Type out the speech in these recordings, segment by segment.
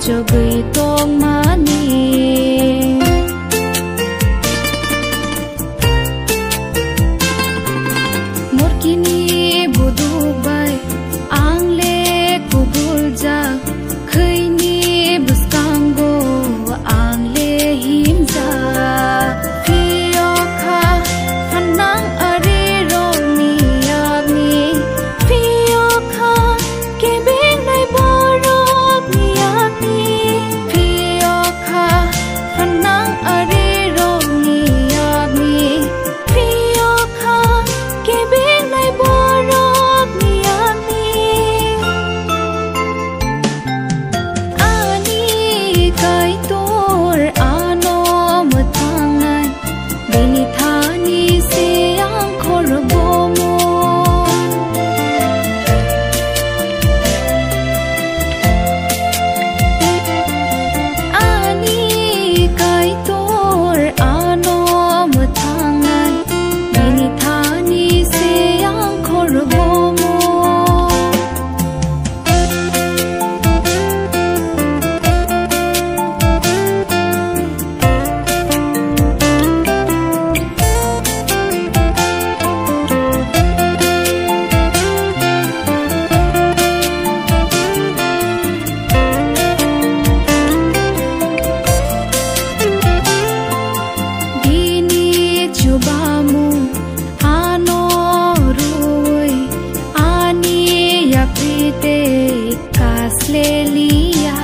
cho gửi tông má ni một kini budu bay ang le kubul ja khơi ni buskango ang le him ja pio kha phanang are ro ni ya ni pio kha ke beng nai bo ro ni ya ni pio kha phanang are ro ni ya ni pio kha ke beng nai bo ro ni ya ni ani kai tor ano mathangai bini thani se ang khor bomo ani kai tor ano mathangai bini thani se ang khor bomo Dini chubamu ano ruoi ani yapite kaslelia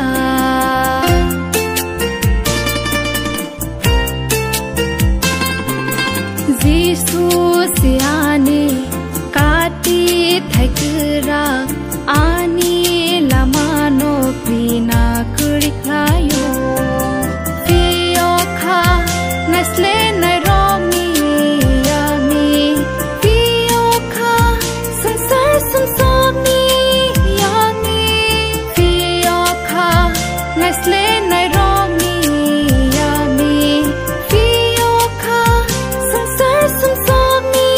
Jesus ani kati thaikra ani lamano pina kuriklayo pio kha nasle nai romi yami pio kha sansar sumsogni yami pio kha nasle nai romi yami pio kha sansar sumsogni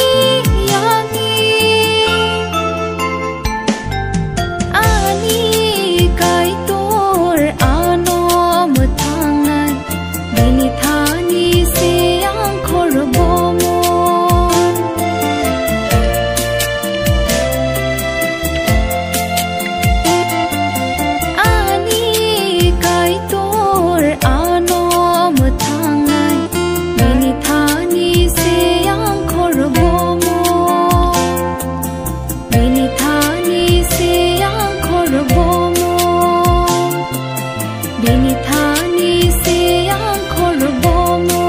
yami ani kai tor ano mathangai bini thani se ang khor bomo ani kai tor ano mathangai bini thani se ang khor bomo bini thani se ang khor bomo bini thani se ang khor bomo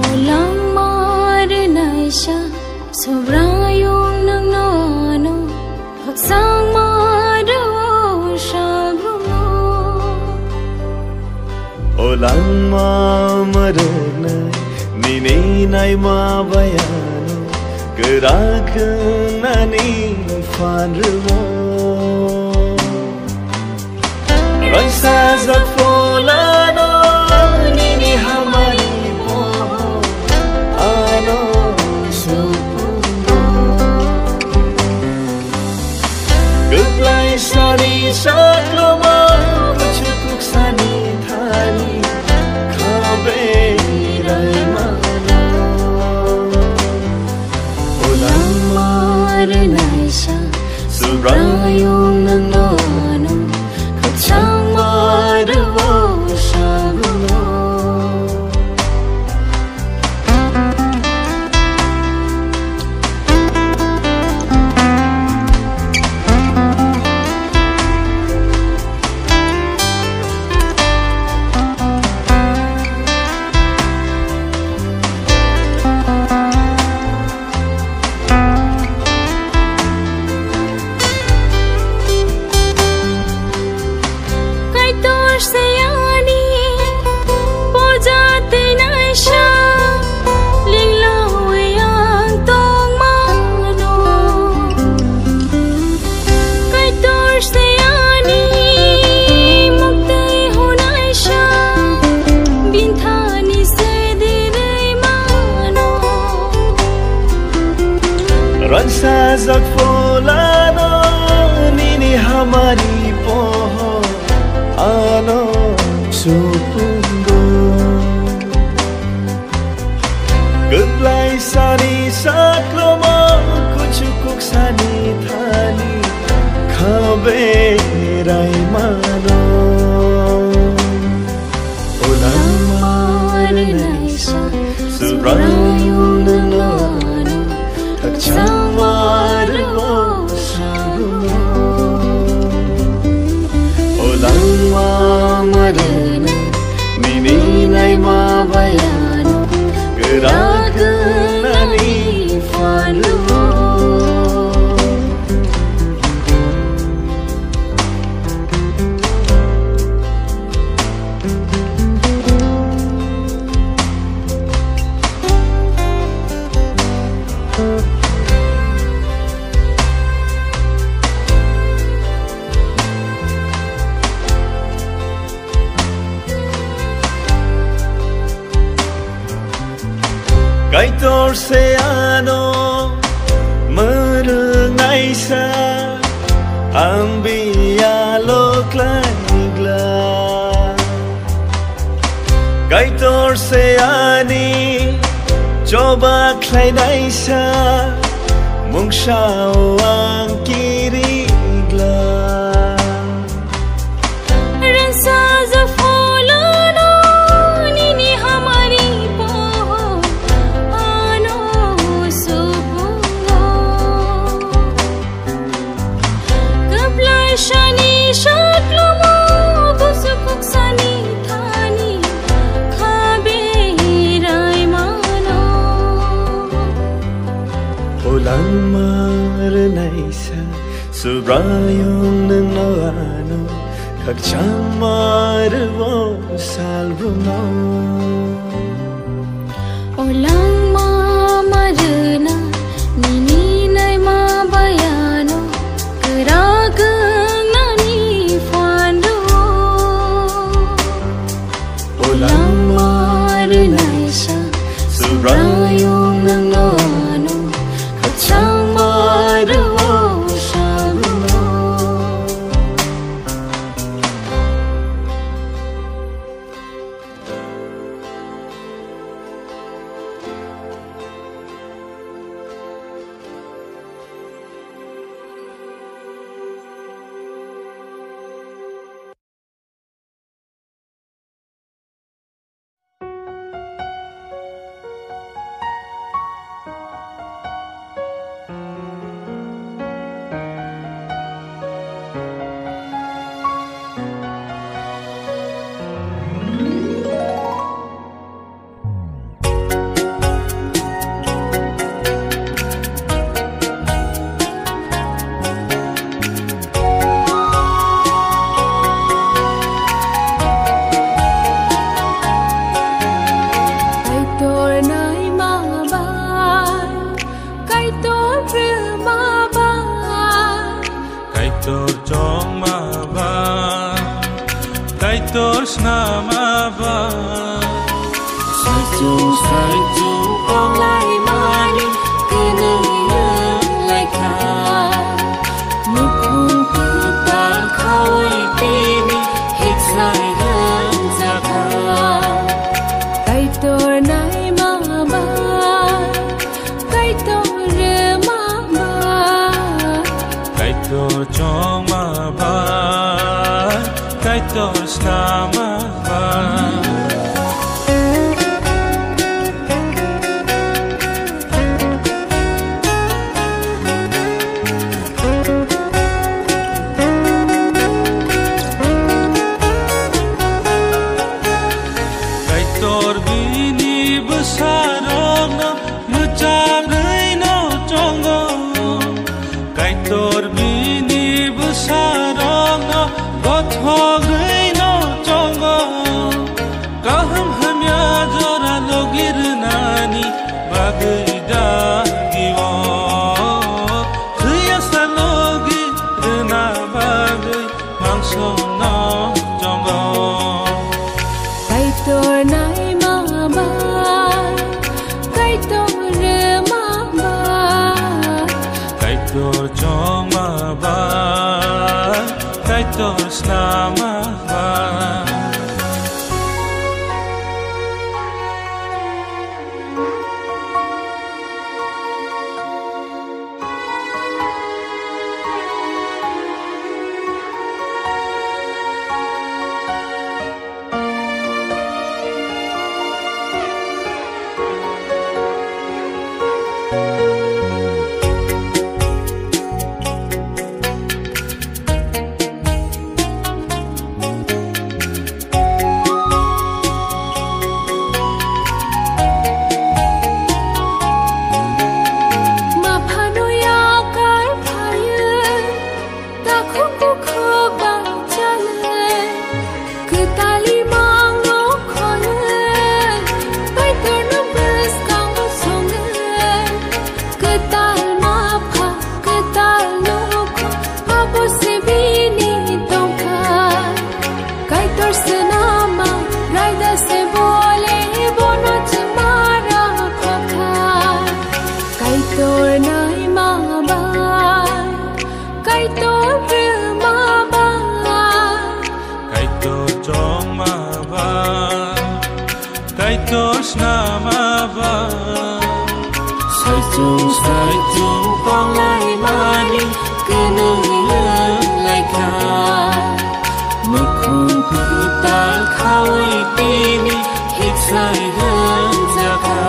Olang mar naisha sobrayong nang nano pagsang maraw shagumo Olang mamarana ninay mabayano gerakan nani fanrumo Raisa zafolano nini hamari mo ano supuno Geplay sari sakloma Pachukuk sani thani Kabe rai mana Olang mar naisha Sobrayong sobrayong nang nano pagsang maraw sajak folano nini hamari poho ano supungo Geblai sani saklomo kuchukuk sani thani khabe rai mano Olamar naisa surayun nano takchamar wo saguno Olamar nini nai ma bayano gerakanani fanu Kaitor se ano merengaisa ambia loklaigla Kaitor se ani coba klainaisa mungshao angkirigla Olamar naisa surayun nano kakchamar wo salbruno Olangma marna nini nai ma bayano gerakanani fanu Olamar naisa surayun nano kakchamar wo saguno maba kai tos namaba sai chung con lai mani kenung lai ka một khung cứ ta khơi tini hít say hơn ra ka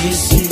isi